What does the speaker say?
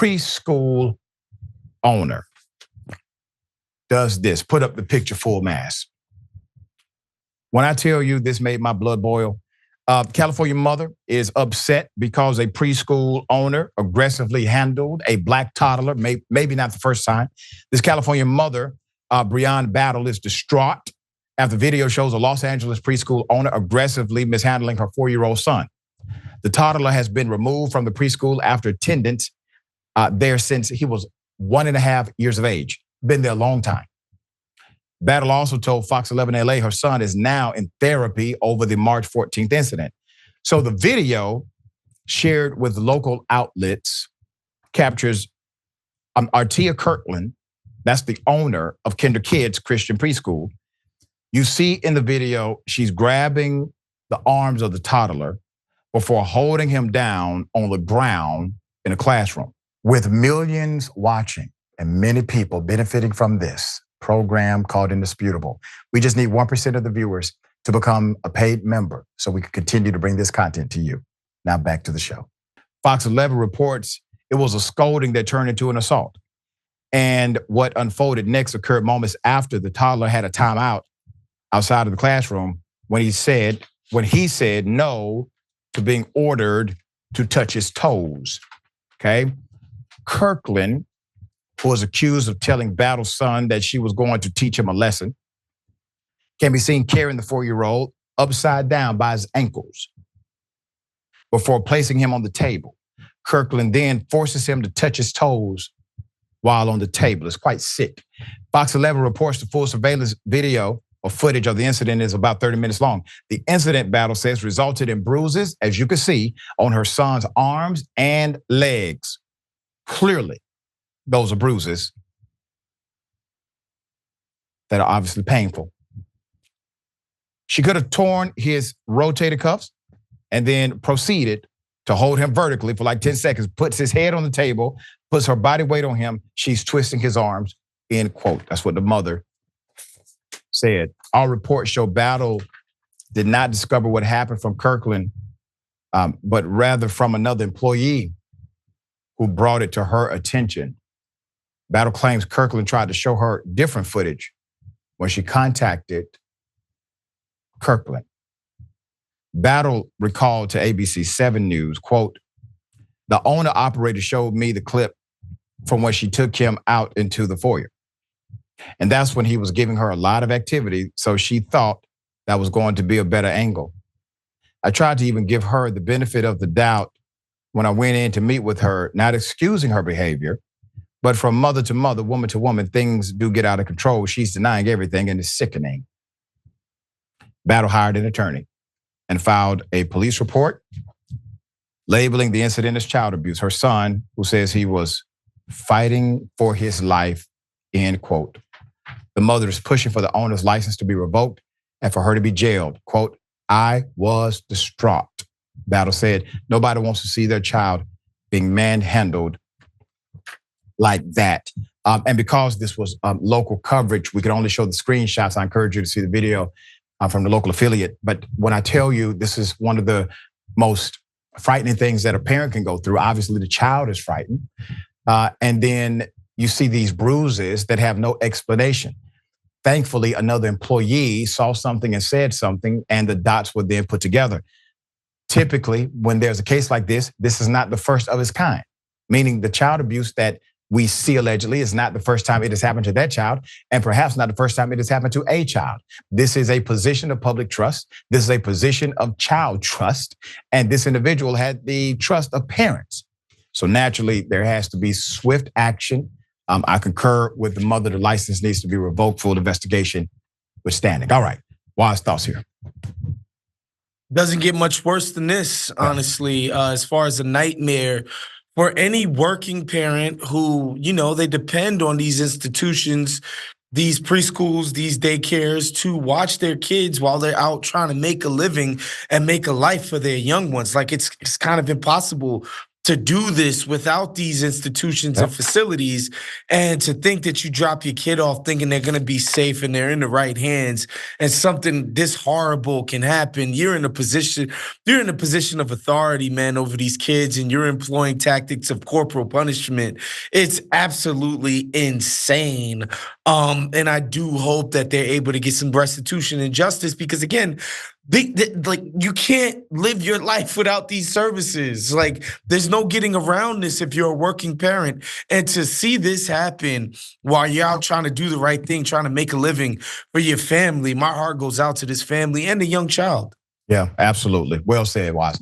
preschool owner does this. Put up the picture full mass. When I tell you this made my blood boil, California mother is upset because a preschool owner aggressively handled a black toddler, maybe not the first time. This California mother, Breon Battle, is distraught after video shows a Los Angeles preschool owner aggressively mishandling her 4-year-old son. The toddler has been removed from the preschool after attendance there since he was 1.5 years of age. Been there a long time. Battle also told Fox 11 LA her son is now in therapy over the March 14th incident. So the video shared with local outlets captures Artea Kirkland, that's the owner of Kinder Kids Christian Preschool. You see in the video, she's grabbing the arms of the toddler before holding him down on the ground in a classroom. With millions watching and many people benefiting from this program called Indisputable, we just need 1% of the viewers to become a paid member so we can continue to bring this content to you. Now back to the show. Fox 11 reports it was a scolding that turned into an assault. And what unfolded next occurred moments after the toddler had a timeout outside of the classroom when he said no to being ordered to touch his toes. Okay. Kirkland, who was accused of telling Battle's son that she was going to teach him a lesson, can be seen carrying the 4-year-old upside down by his ankles before placing him on the table. Kirkland then forces him to touch his toes while on the table. It's quite sick. Fox 11 reports the full surveillance video or footage of the incident is about 30 minutes long. The incident, Battle says, resulted in bruises, as you can see, on her son's arms and legs. Clearly, those are bruises that are obviously painful. She could have torn his rotator cuffs and then proceeded to hold him vertically for like 10 seconds, puts his head on the table, puts her body weight on him. She's twisting his arms, end quote. That's what the mother said. All reports show Battle did not discover what happened from Kirkland, but rather from another employee who brought it to her attention. Battle claims Kirkland tried to show her different footage when she contacted Kirkland. Battle recalled to ABC-7 News, quote, the owner operator showed me the clip from when she took him out into the foyer. And that's when he was giving her a lot of activity, so she thought that was going to be a better angle. I tried to even give her the benefit of the doubt when I went in to meet with her, not excusing her behavior, but from mother to mother, woman to woman, things do get out of control. She's denying everything and it's sickening. Battle hired an attorney and filed a police report labeling the incident as child abuse. Her son, who says he was fighting for his life, end quote. The mother is pushing for the owner's license to be revoked and for her to be jailed. Quote, I was distraught. Battle said nobody wants to see their child being manhandled like that. And because this was local coverage, we could only show the screenshots. I encourage you to see the video from the local affiliate. But when I tell you this is one of the most frightening things that a parent can go through, obviously the child is frightened. And then you see these bruises that have no explanation. Thankfully, another employee saw something and said something, and the dots were then put together. Typically, when there's a case like this is not the first of its kind, meaning the child abuse that we see allegedly is not the first time it has happened to that child, and perhaps not the first time it has happened to a child. This is a position of public trust. This is a position of child trust, and this individual had the trust of parents. So naturally, there has to be swift action. I concur with the mother. The license needs to be revoked. Full investigation withstanding. All right, Wise thoughts here. Doesn't get much worse than this, honestly, as far as a nightmare for any working parent who, they depend on these institutions, these preschools, these daycares to watch their kids while they're out trying to make a living and make a life for their young ones. Like it's kind of impossible to do this without these institutions and facilities, and to think that you drop your kid off thinking they're going to be safe and they're in the right hands and something this horrible can happen. You're in a position of authority, man, over these kids, and you're employing tactics of corporal punishment. It's absolutely insane. And I do hope that they're able to get some restitution and justice, because again, like, you can't live your life without these services. Like, there's no getting around this if you're a working parent. And to see this happen while you're out trying to do the right thing, trying to make a living for your family, my heart goes out to this family and the young child. Yeah, absolutely. Well said, Wosny.